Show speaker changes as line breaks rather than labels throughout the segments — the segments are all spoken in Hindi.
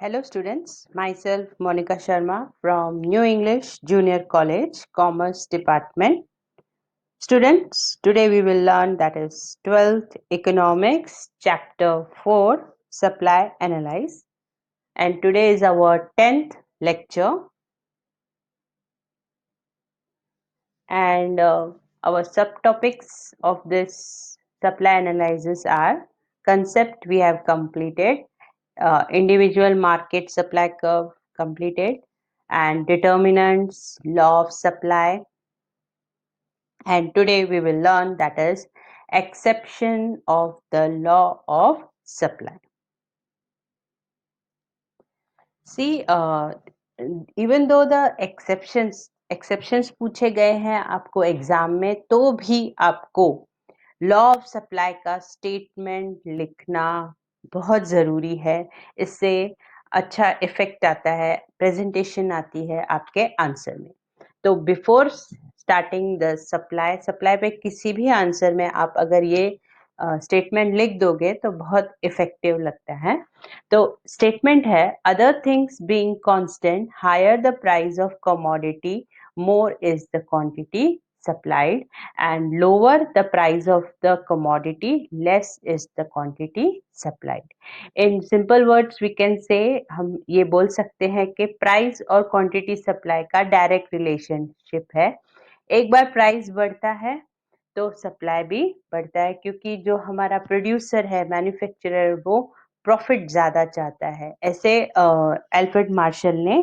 Hello students, myself Monica Sharma from New English Junior College, Commerce Department. Students, today we will learn that is 12th Economics, Chapter 4, Supply Analyze. And today is our 10th lecture. And our subtopics of this supply analysis are concept we have completed, individual market supply curve completed, and determinants, law of supply. And today we will learn that is exception of the law of supply. See, even though the exceptions पूछे गए हैं आपको एग्जाम में, तो भी आपको लॉ ऑफ सप्लाई का स्टेटमेंट लिखना बहुत ज़रूरी है. इससे अच्छा इफेक्ट आता है, प्रेजेंटेशन आती है आपके आंसर में. तो बिफोर स्टार्टिंग द सप्लाई पे किसी भी आंसर में आप अगर ये स्टेटमेंट लिख दोगे तो बहुत इफेक्टिव लगता है. तो स्टेटमेंट है, other things being constant, higher the price of commodity, more is the quantity supplied, and lower the price of the commodity, less is the quantity supplied. In simple words we can say, हम ये बोल सकते हैं कि प्राइस और क्वांटिटी सप्लाई का डायरेक्ट रिलेशनशिप है. एक बार प्राइस बढ़ता है तो सप्लाई भी बढ़ता है, क्योंकि जो हमारा प्रोड्यूसर है, मैन्युफैक्चरर, वो प्रॉफिट ज्यादा चाहता है. ऐसे एल्फ्रेड मार्शल ने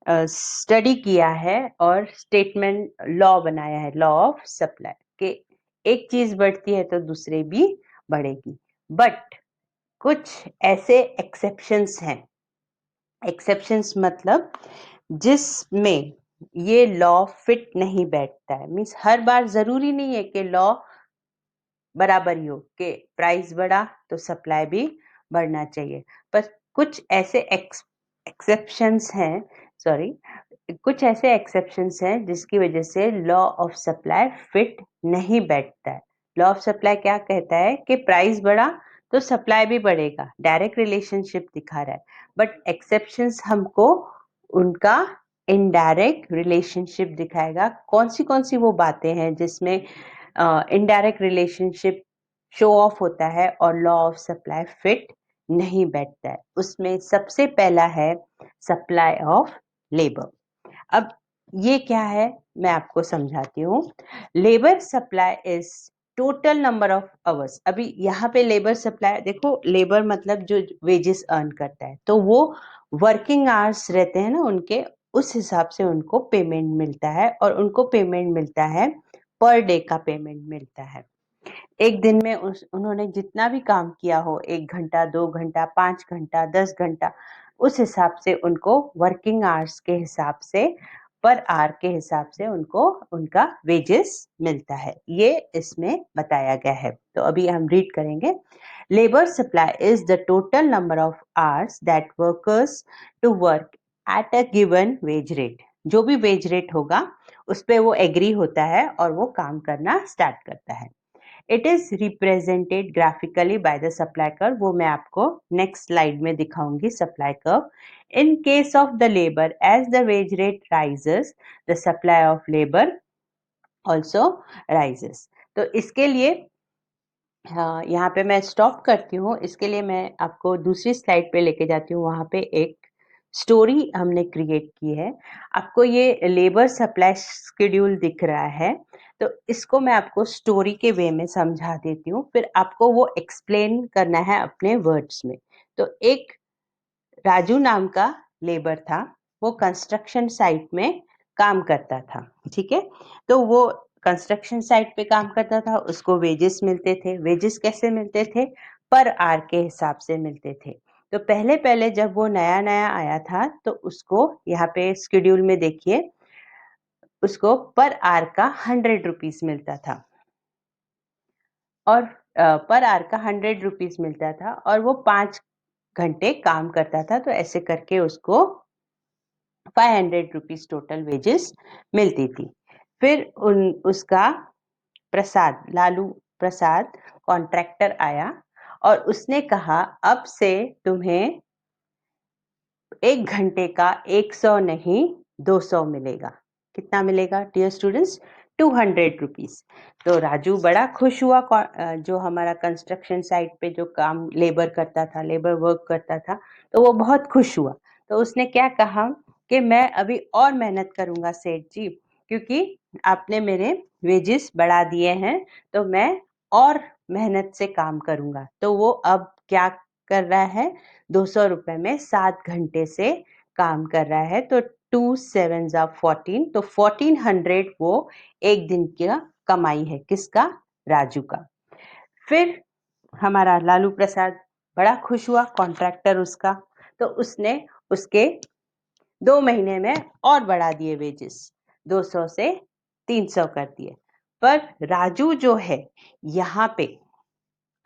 स्टडी किया है और स्टेटमेंट लॉ बनाया है, लॉ ऑफ सप्लाई, कि एक चीज बढ़ती है तो दूसरे भी बढ़ेगी. बट कुछ ऐसे एक्सेप्शंस हैं. एक्सेप्शंस मतलब जिसमें ये लॉ फिट नहीं बैठता है. मीन्स हर बार जरूरी नहीं है कि लॉ बराबर ही हो, कि प्राइस बढ़ा तो सप्लाई भी बढ़ना चाहिए. पर कुछ ऐसे एक्सेप्शंस हैं, सॉरी, कुछ ऐसे एक्सेप्शंस हैं जिसकी वजह से लॉ ऑफ सप्लाई फिट नहीं बैठता है. लॉ ऑफ सप्लाई क्या कहता है कि प्राइस बढ़ा तो सप्लाई भी बढ़ेगा, डायरेक्ट रिलेशनशिप दिखा रहा है. बट एक्सेप्शंस हमको उनका इनडायरेक्ट रिलेशनशिप दिखाएगा. कौन सी वो बातें हैं जिसमें इनडायरेक्ट रिलेशनशिप शो ऑफ होता है और लॉ ऑफ सप्लाई फिट नहीं बैठता है. उसमें सबसे पहला है सप्लाई ऑफ लेबर. अब ये क्या है मैं आपको समझाती हूँ. Labour supply is total number of hours. अभी यहाँ पे लेबर सप्लाई देखो, लेबर मतलब जो वेजेस अर्न करता है, तो वो वर्किंग आवर्स रहते हैं ना उनके, उस हिसाब से उनको पेमेंट मिलता है. और उनको पेमेंट मिलता है, पर डे का पेमेंट मिलता है. एक दिन में उन्होंने जितना भी काम किया हो, 1 घंटा, 2 घंटा, 5 घंटा, 10 घंटा, उस हिसाब से उनको वर्किंग आवर्स के हिसाब से, पर आवर के हिसाब से उनको उनका वेजेस मिलता है. ये इसमें बताया गया है. तो अभी हम रीड करेंगे. Labour supply is the total number of hours that workers to work at a given wage rate. जो भी वेज रेट होगा उस पे वो एग्री होता है और वो काम करना स्टार्ट करता है. It is represented graphically by the supply curve. वो मैं आपको नेक्स्ट स्लाइड में दिखाऊंगी supply curve. In case of the labour, as the wage rate rises, the supply of labour also rises. तो इसके लिए यहाँ पे मैं स्टॉप करती हूँ. इसके लिए मैं आपको दूसरी स्लाइड पे लेके जाती हूँ. वहाँ पे एक स्टोरी हमने क्रिएट की है. आपको ये लेबर सप्लाई शेड्यूल दिख रहा है, तो इसको मैं आपको स्टोरी के वे में समझा देती हूँ, फिर आपको वो एक्सप्लेन करना है अपने वर्ड्स में. तो एक राजू नाम का लेबर था, वो कंस्ट्रक्शन साइट में काम करता था. ठीक है, तो वो कंस्ट्रक्शन साइट पे काम करता था, उसको वेजेस मिलते थे. वेजेस कैसे मिलते थे? पर आवर के हिसाब से मिलते थे. तो पहले पहले जब वो नया नया आया था, तो उसको यहाँ पे शेड्यूल में देखिए, उसको पर आवर का 100 रुपीज मिलता था. और पर आवर का 100 रुपीज मिलता था, और वो 5 घंटे काम करता था. तो ऐसे करके उसको 500 रुपीज टोटल वेजेस मिलती थी. फिर उसका प्रसाद, लालू प्रसाद कॉन्ट्रैक्टर आया और उसने कहा, अब से तुम्हें 1 घंटे का 100 नहीं 200 मिलेगा। कितना मिलेगा डियर स्टूडेंट्स? 200 रुपीज़। तो राजू बड़ा खुश हुआ जो हमारा कंस्ट्रक्शन साइट पे जो काम लेबर करता था, लेबर वर्क करता था, तो वो बहुत खुश हुआ। तो उसने क्या कहा कि मैं अभी और मेहनत करूँगा सेठ जी, क्योंकि आपने मेरे वेजेस बढ़ा दिए हैं, तो मैं और मेहनत से काम करूँगा। तो वो अब क्या कर रहा है? 200 रुपए में 7 घंटे से काम कर रहा है। तो 2 7 ज़ा 14, तो 1400 वो एक दिन का कमाई है। किसका? राजू का। फिर हमारा लालू प्रसाद बड़ा खुश हुआ, कॉन्ट्रैक्टर उसका, तो उसने उसके 2 महीने में और बढ़ा दिए वेजेस, 200 से 300 कर दिए। पर राजू जो है यहाँ पे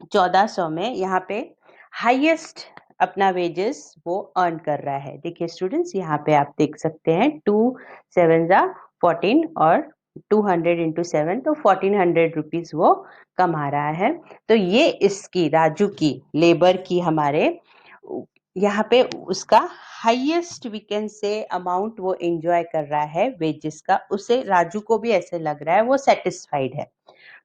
1400 में यहाँ पे हाईएस्ट अपना वेजेस वो अर्न कर रहा है। देखिए स्टूडेंट्स, यहाँ पे आप देख सकते हैं 2 7 ज़ा 14 और 200 इंटू 7, तो 1400 रुपीज वो कमा रहा है। तो ये इसकी राजू की लेबर की हमारे यहाँ पे उसका highest we can say amount वो एंजॉय कर रहा है वेजेस का। उसे राजू को भी ऐसे लग रहा है वो सेटिस्फाइड है।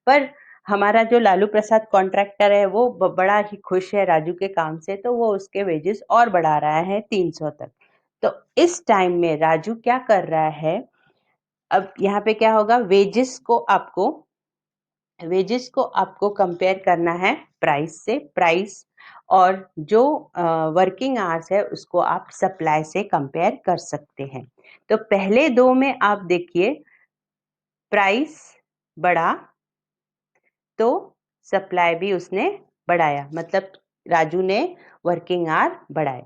पर हमारा जो लालू प्रसाद कॉन्ट्रैक्टर है वो बड़ा ही खुश है राजू के काम से, तो वो उसके वेजेस और बढ़ा रहा है 300 तक। तो इस टाइम में राजू क्या कर रहा है? अब यहाँ पे क्या होगा? वेजेस को आपको कंपेयर करना है प्राइस से। प्राइस और जो वर्किंग आवर्स है उसको आप सप्लाई से कंपेयर कर सकते हैं। तो पहले दो में आप देखिए, प्राइस बढ़ा तो सप्लाई भी उसने बढ़ाया, मतलब राजू ने वर्किंग आवर बढ़ाए।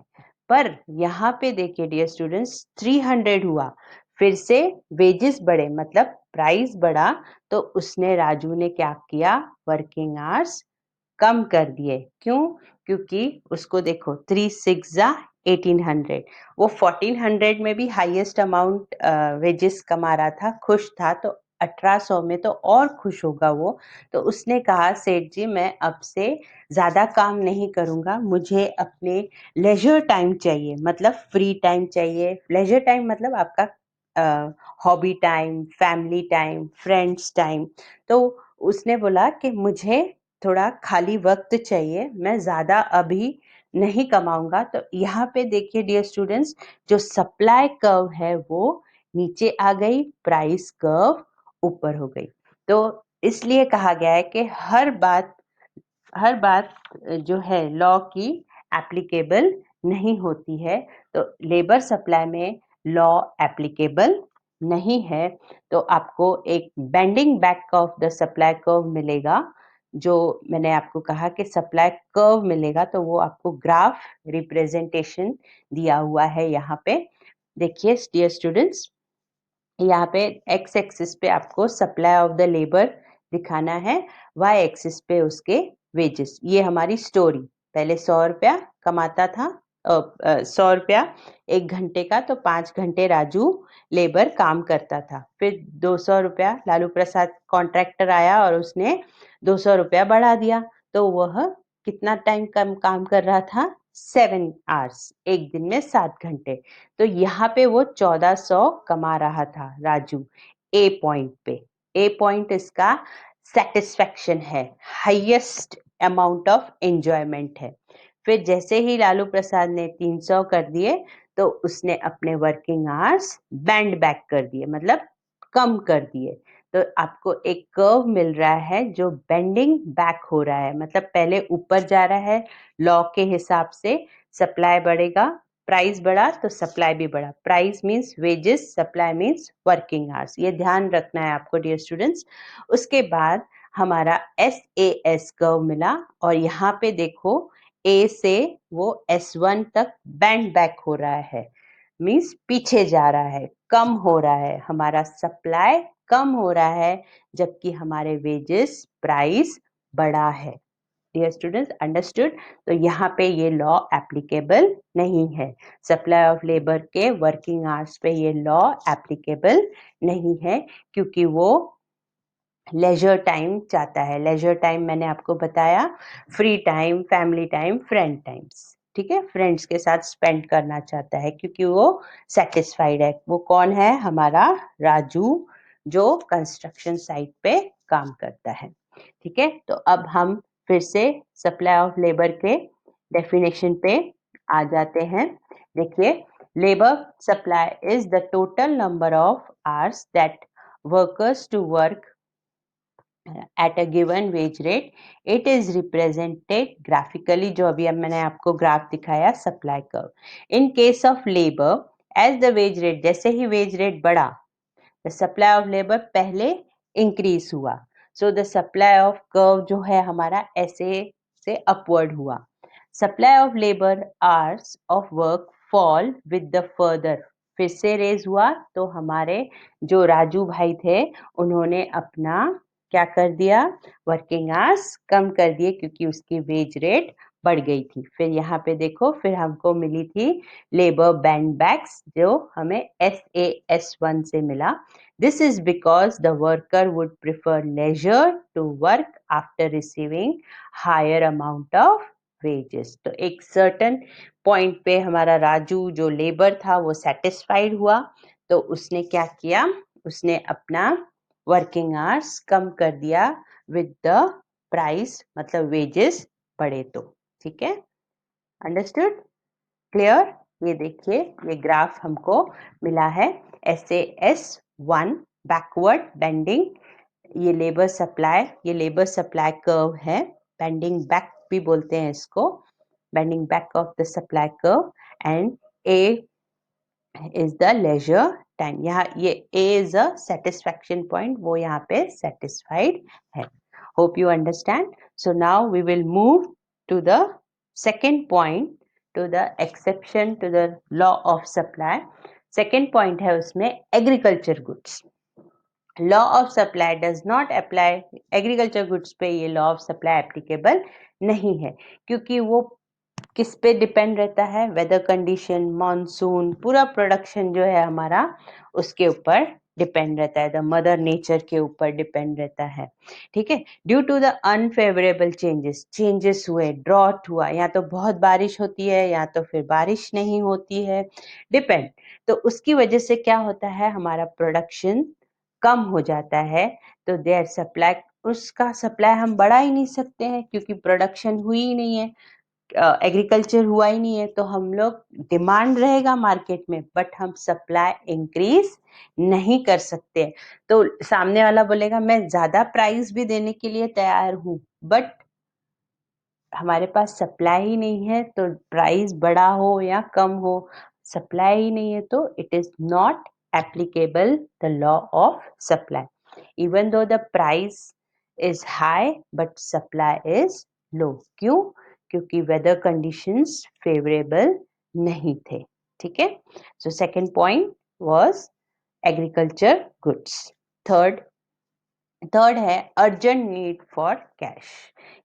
पर यहाँ पे देखिए डियर स्टूडेंट्स, 300 हुआ, फिर से वेजेस बढ़े, मतलब प्राइस बढ़ा, तो उसने राजू ने क्या किया? वर्किंग आवर्स कम कर दिए। क्यों? क्योंकि उसको देखो 3 6 जा 1800, वो 1400 में भी हाईएस्ट अमाउंट वेजेस कमा रहा था, खुश था, तो 1800 में तो और खुश होगा वो। तो उसने कहा सेठ जी मैं अब से ज़्यादा काम नहीं करूँगा, मुझे अपने लेजर टाइम चाहिए, मतलब फ्री टाइम चाहिए। लेजर टाइम मतलब आपका hobby time, family time, friends time. तो उसने बोला कि मुझे थोड़ा खाली वक्त चाहिए, मैं ज़्यादा अभी नहीं कमाऊंगा। तो यहाँ पे देखिए डियर स्टूडेंट्स, जो सप्लाई कर्व है वो नीचे आ गई, प्राइस कर्व ऊपर हो गई। तो इसलिए कहा गया है कि हर बात जो है लॉ की एप्लीकेबल नहीं होती है। तो लेबर सप्लाई में लॉ एप्लीकेबल नहीं है। तो आपको एक bending back of the supply curve मिलेगा। जो मैंने आपको कहा कि सप्लाई कर्व मिलेगा, तो वो आपको ग्राफ रिप्रेजेंटेशन दिया हुआ है यहाँ पे। देखिए डियर स्टूडेंट्स, यहाँ पे एक्स एक्सिस पे आपको सप्लाई ऑफ द लेबर दिखाना है, वाई एक्सिस पे उसके वेजेस। ये हमारी स्टोरी, पहले 100 रुपया कमाता था, 100 रुपया 1 घंटे का, तो 5 घंटे राजू लेबर काम करता था। फिर 200 रुपया लालू प्रसाद कॉन्ट्रैक्टर आया और उसने 200 रुपया बढ़ा दिया, तो वह कितना टाइम कम काम कर रहा था? 7 आवर्स, एक दिन में 7 घंटे। तो यहाँ पे वो 1400 कमा रहा था राजू, ए पॉइंट पे। ए पॉइंट इसका सेटिस्फेक्शन है, हाईएस्ट अमाउंट ऑफ एंजॉयमेंट है। फिर जैसे ही लालू प्रसाद ने 300 कर दिए, तो उसने अपने वर्किंग आवर्स बैंड बैक कर दिए, मतलब कम कर दिए। तो आपको एक कर्व मिल रहा है जो बेंडिंग बैक हो रहा है, मतलब पहले ऊपर जा रहा है लॉ के हिसाब से। सप्लाई बढ़ेगा, प्राइस बढ़ा तो सप्लाई भी बढ़ा। Price means wages, supply means working hours. ये ध्यान रखना है आपको डियर स्टूडेंट्स। उसके बाद हमारा SAS कर्व मिला, और यहाँ पे देखो ए से वो S1 तक बैंड बैक हो रहा है, मीन्स पीछे जा रहा है, कम हो रहा है, हमारा सप्लाई कम हो रहा है, जबकि हमारे वेजेस प्राइस बढ़ा है। Dear students, understood? तो यहाँ पे ये लॉ एप्लीकेबल नहीं है। सप्लाई ऑफ लेबर के वर्किंग आवर्स पे ये लॉ एप्लीकेबल नहीं है, क्योंकि वो लेजर टाइम चाहता है। लेजर टाइम मैंने आपको बताया, free time, family time, friend times. ठीक है, फ्रेंड्स के साथ स्पेंड करना चाहता है क्योंकि वो सेटिस्फाइड है। वो कौन है? हमारा राजू, जो कंस्ट्रक्शन साइट पे काम करता है। ठीक है, तो अब हम फिर से सप्लाई ऑफ लेबर के डेफिनेशन पे आ जाते हैं। देखिए, labour supply is the total number of hours that workers to work at a given wage rate. It is represented graphically, जो अभी अब मैंने आपको ग्राफ दिखाया supply curve. In case of labor, as the wage rate, जैसे ही wage rate बढ़ा, the supply of labor पहले increase हुआ. So the supply of curve जो है हमारा ऐसे से upward हुआ. Supply of labor hours of work fall with the further, फिर से रेज हुआ तो हमारे जो राजू भाई थे उन्होंने अपना क्या कर दिया? वर्किंग आवर्स कम कर दिए क्योंकि उसकी वेज रेट बढ़ गई थी। फिर यहाँ पे देखो, फिर हमको मिली थी लेबर बैंड बैग्स जो हमें SAS1 से मिला। This is because the worker would prefer leisure to work after receiving higher amount of wages. तो एक सर्टन पॉइंट पे हमारा राजू जो लेबर था वो सेटिस्फाइड हुआ, तो उसने क्या किया? उसने अपना वर्किंग आवर्स कम कर दिया विद द प्राइस, मतलब वेजेस बढ़े तो। ठीक है, अंडरस्टूड, क्लियर? ये देखिए, ये ग्राफ हमको मिला है SAS1 बैकवर्ड बेंडिंग। ये लेबर सप्लाई कर्व है, बेंडिंग बैक भी बोलते हैं इसको, bending back of the supply curve. And A is the leisure time, यहाँ ये A is a satisfaction point, वो यहाँ पे satisfied है। Hope you understand. So now we will move to the second point, to the exception to the law of supply. Second point है उसमें agriculture goods. Law of supply does not apply, agriculture goods पे ये लॉ ऑफ सप्लाई एप्लीकेबल नहीं है क्योंकि वो किस पे डिपेंड रहता है? वेदर कंडीशन, मॉनसून, पूरा प्रोडक्शन जो है हमारा उसके ऊपर डिपेंड रहता है, द मदर नेचर के ऊपर डिपेंड रहता है। ठीक है, due to the unfavourable changes हुए, ड्रॉट हुआ, या तो बहुत बारिश होती है या तो फिर बारिश नहीं होती है, डिपेंड। तो उसकी वजह से क्या होता है? हमारा प्रोडक्शन कम हो जाता है, तो देयर सप्लाई, उसका सप्लाई हम बढ़ा ही नहीं सकते हैं क्योंकि प्रोडक्शन हुई ही नहीं है, एग्रीकल्चर हुआ ही नहीं है, तो हम लोग, डिमांड रहेगा मार्केट में बट हम सप्लाई इंक्रीज नहीं कर सकते। तो सामने वाला बोलेगा मैं ज्यादा प्राइस भी देने के लिए तैयार हूँ, बट हमारे पास सप्लाई ही नहीं है, तो प्राइस बड़ा हो या कम हो, सप्लाई ही नहीं है, तो it is not applicable the law of supply. Even though the price is high but supply is low. क्यों? क्योंकि वेदर कंडीशंस फेवरेबल नहीं थे। ठीक है, so second point was agriculture goods. Third है अर्जेंट नीड फॉर कैश।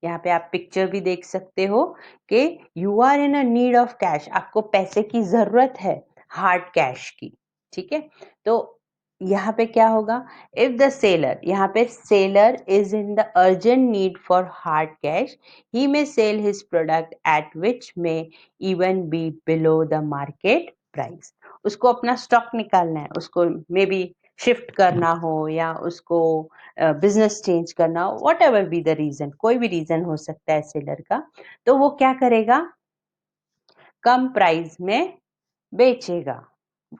यहाँ पे आप पिक्चर भी देख सकते हो कि you are in a need of cash, आपको पैसे की जरूरत है, हार्ड कैश की। ठीक है, तो यहाँ पे क्या होगा? इफ द सेलर, यहाँ पे seller is in the urgent need for hard cash, he may sell his product at which may even be below the market price. उसको अपना स्टॉक निकालना है, उसको मे बी शिफ्ट करना हो या उसको बिजनेस चेंज करना, whatever be the reason, कोई भी रीजन हो सकता है सेलर का, तो वो क्या करेगा? कम प्राइस में बेचेगा,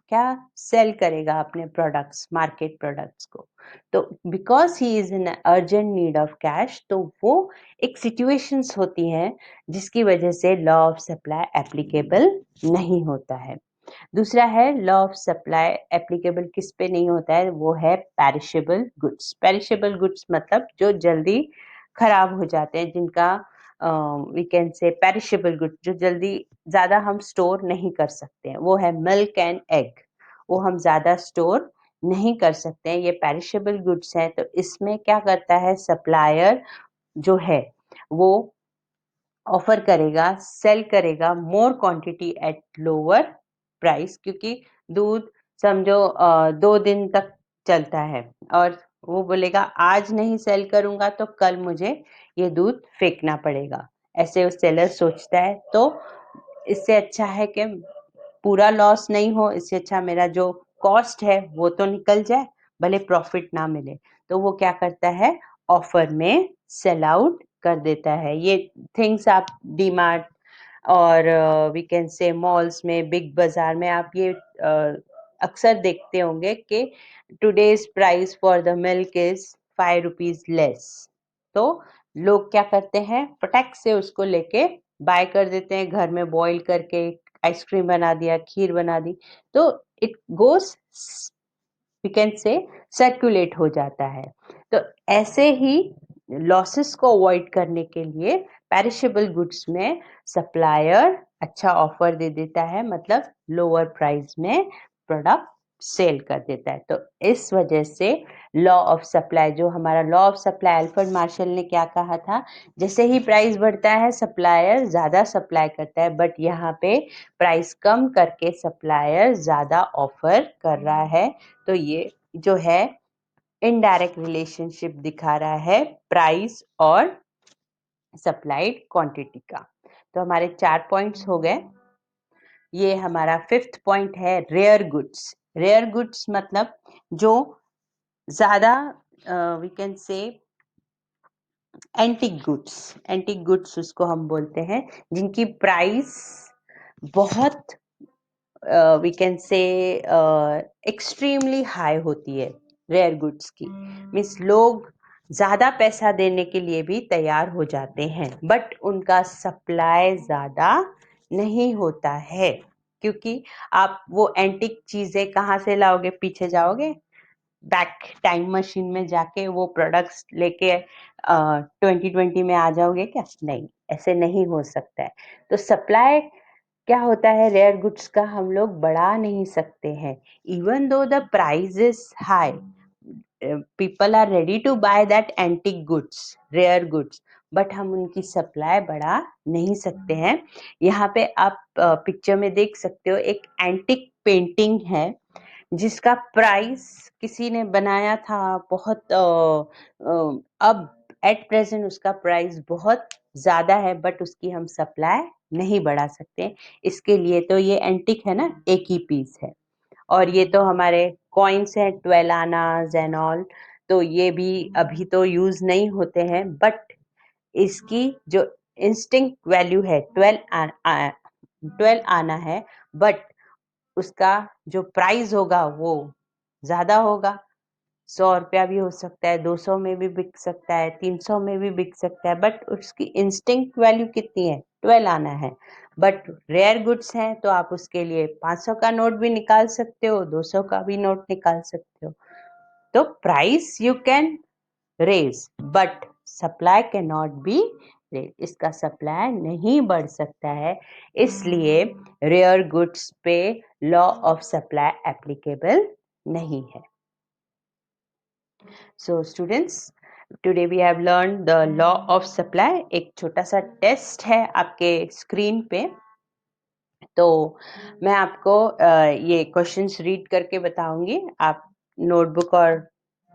क्या सेल करेगा अपने प्रोडक्ट्स, मार्केट प्रोडक्ट्स को। तो because he is in urgent need of cash, तो वो एक सिचुएशंस होती हैं जिसकी वजह से लॉ ऑफ सप्लाई एप्लीकेबल नहीं होता है। दूसरा है लॉ ऑफ सप्लाई एप्लीकेबल किस पे नहीं होता है? वो है पेरिशेबल गुड्स। पेरिशेबल गुड्स मतलब जो जल्दी खराब हो जाते हैं, जिनका we can say perishable goods, जो जल्दी ज्यादा हम स्टोर नहीं कर सकते हैं, वो है मिल्क एंड एग। वो हम ज्यादा स्टोर नहीं कर सकते हैं, ये पेरिशेबल गुड्स हैं। तो इसमें क्या करता है सप्लायर जो है, वो ऑफर करेगा, सेल करेगा more quantity at lower price, क्योंकि दूध समझो 2 दिन तक चलता है और वो बोलेगा आज नहीं सेल करूंगा तो कल मुझे ये दूध फेंकना पड़ेगा, ऐसे वो सेलर सोचता है। तो इससे अच्छा है कि पूरा लॉस नहीं हो, इससे अच्छा मेरा जो कॉस्ट है वो तो निकल जाए, भले प्रॉफिट ना मिले। तो वो क्या करता है, ऑफर में सेल आउट कर देता है। ये थिंग्स आप डीमार्ट और वी कैन से मॉल्स में, बिग बाजार में आप ये अक्सर देखते होंगे कि today's price for the milk is 5 rupees less. तो लोग क्या करते हैं, फटाक से उसको लेके बाय कर देते हैं, घर में बॉईल करके आइसक्रीम बना दिया, खीर बना दी, तो it goes, we can say circulate हो जाता है। तो ऐसे ही लॉसेस को अवॉइड करने के लिए पेरिशेबल गुड्स में सप्लायर अच्छा ऑफर दे देता है, मतलब लोअर प्राइस में प्रोडक्ट सेल कर देता है। तो इस वजह से लॉ ऑफ सप्लाई, जो हमारा law of supply Alfred Marshall ने क्या कहा था, जैसे ही प्राइस बढ़ता है सप्लायर ज्यादा सप्लाई करता है, बट यहाँ पे प्राइस कम करके सप्लायर ज्यादा ऑफर कर रहा है। तो ये जो है इनडायरेक्ट रिलेशनशिप दिखा रहा है प्राइस और सप्लाइड क्वांटिटी का। तो हमारे 4 पॉइंट्स हो गए। ये हमारा 5th पॉइंट है रेयर गुड्स। रेयर गुड्स मतलब जो ज्यादा we can say antique goods. Antique goods उसको हम बोलते हैं जिनकी प्राइस बहुत we can say extremely high होती है। रेयर गुड्स की मीन्स लोग ज्यादा पैसा देने के लिए भी तैयार हो जाते हैं, बट उनका सप्लाई ज्यादा नहीं होता है, क्योंकि आप वो एंटिक चीजें कहाँ से लाओगे, पीछे जाओगे बैक टाइम मशीन में जाके वो प्रोडक्ट्स लेके 2020 में आ जाओगे क्या? नहीं, ऐसे नहीं हो सकता है। तो सप्लाई क्या होता है, रेयर गुड्स का हम लोग बढ़ा नहीं सकते हैं। Even though the price is high, people are ready to buy that antique goods, rare goods, but हम उनकी सप्लाई बढ़ा नहीं सकते हैं। यहाँ पे आप पिक्चर में देख सकते हो, एक एंटिक पेंटिंग है जिसका प्राइस किसी ने बनाया था बहुत अब एट प्रेजेंट उसका प्राइस बहुत ज्यादा है, बट उसकी हम सप्लाई नहीं बढ़ा सकते। इसके लिए तो ये एंटिक है ना, एक ही पीस है। और ये तो हमारे कॉइन्स हैं 12 आनाज एंड ऑल, तो ये भी अभी तो यूज नहीं होते हैं, बट इसकी जो इंस्टिंक्ट वैल्यू है 12 आना है, बट उसका जो प्राइस होगा वो ज्यादा होगा। 100 रुपया भी हो सकता है, 200 में भी बिक सकता है, 300 में भी बिक सकता है, बट उसकी इंस्टिंक्ट वैल्यू कितनी है, 12 आना है। बट रेयर गुड्स हैं तो आप उसके लिए 500 का नोट भी निकाल सकते हो, 200 का भी नोट निकाल सकते हो। तो price you can raise, but supply can not be raise, इसका सप्लाई नहीं बढ़ सकता है। इसलिए रेयर गुड्स पे लॉ ऑफ सप्लाई एप्लीकेबल नहीं है। So students, today we have learned the law of supply। एक छोटा सा टेस्ट है आपके स्क्रीन पे, तो मैं आपको ये क्वेश्चंस रीड करके बताऊंगी। आप नोटबुक और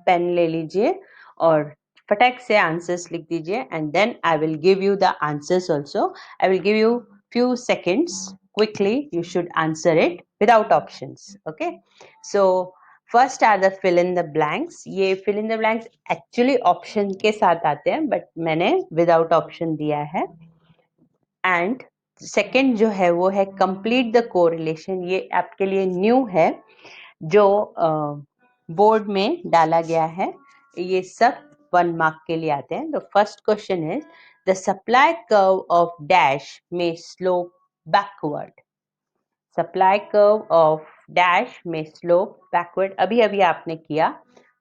पेन ले लीजिए और फटाक से आंसर्स लिख दीजिए, and then I will give you the answers also. I will give you few seconds, quickly you should answer it without options, okay? So first are the fill in the blanks. ये fill in the blanks actually option के साथ आते हैं, बट मैंने विदाउट ऑप्शन दिया है। एंड सेकंड जो है वो है कंप्लीट द कोरिलेशन। ये आपके लिए न्यू है, जो बोर्ड में डाला गया है। ये सब 1 मार्क के लिए आते हैं। तो first question is the supply curve of dash में slope backward. Supply curve of dash में स्लोप बैकवर्ड, अभी अभी आपने किया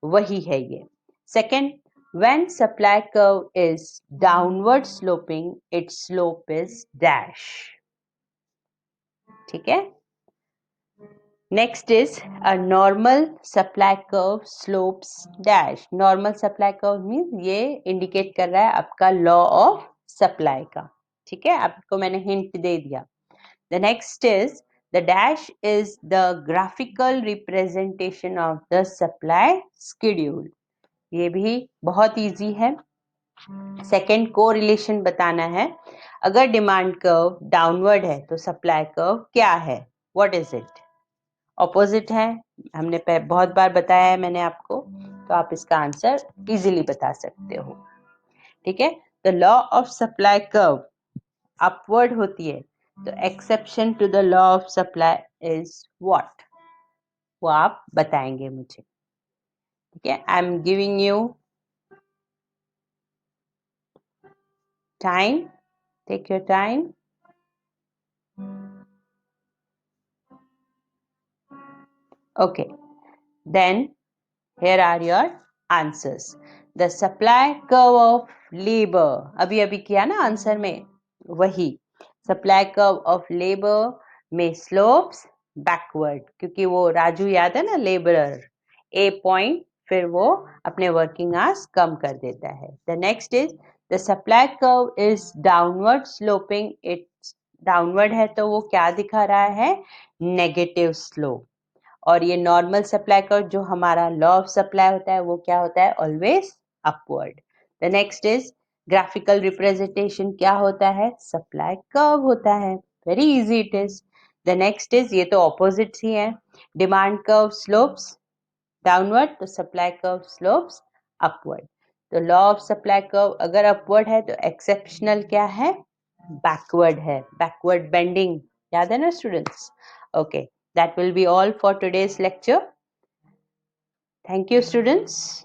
वही है ये। Second, when supply curve is downward sloping it's slope is dash. ठीक है। Next is a normal supply curve slopes dash. Normal supply curve mean ये इंडिकेट कर रहा है आपका लॉ ऑफ सप्लाई का। ठीक है, आपको मैंने हिंट दे दिया। The next is the dash is the graphical representation of the supply schedule। ये भी बहुत इजी है। सेकेंड कोरिलेशन बताना है, अगर डिमांड कर्व डाउनवर्ड है तो सप्लाई कर्व क्या है, व्हाट इज इट? ऑपोजिट है, हमने बहुत बार बताया है मैंने आपको, तो आप इसका आंसर इजीली बता सकते हो। ठीक है, the law of supply curve upward होती है, तो exception to the law of supply is what, वो आप बताएंगे मुझे। ठीक है, I am giving you time, take your time. Okay, then here are your answers. The supply curve of labor, अभी अभी किया ना आंसर में, वही supply curve of labor में slopes backward, क्योंकि वो राजू याद है ना, लेबरर A point, फिर वो अपने working hours कम कर देता है। The next is the supply curve is downward sloping, it's downward है तो वो क्या दिखा रहा है, negative slope। और ये नॉर्मल सप्लाई कर्व जो हमारा लॉ ऑफ सप्लाई होता है वो क्या होता है, always upward. The next is graphical representation क्या होता है, सप्लाई कर्व होता है, very easy it is. The next is, ये तो ऑपोजिट ही है, डिमांड कर्व स्लोप्स डाउनवर्ड तो सप्लाई कर्व स्लोप्स अपवर्ड। तो लॉ ऑफ सप्लाई कर्व अगर अपवर्ड है तो एक्सेप्शनल क्या है, बैकवर्ड है, बैकवर्ड बेंडिंग, याद है ना students? Okay, that will be all for today's lecture. Thank you, students.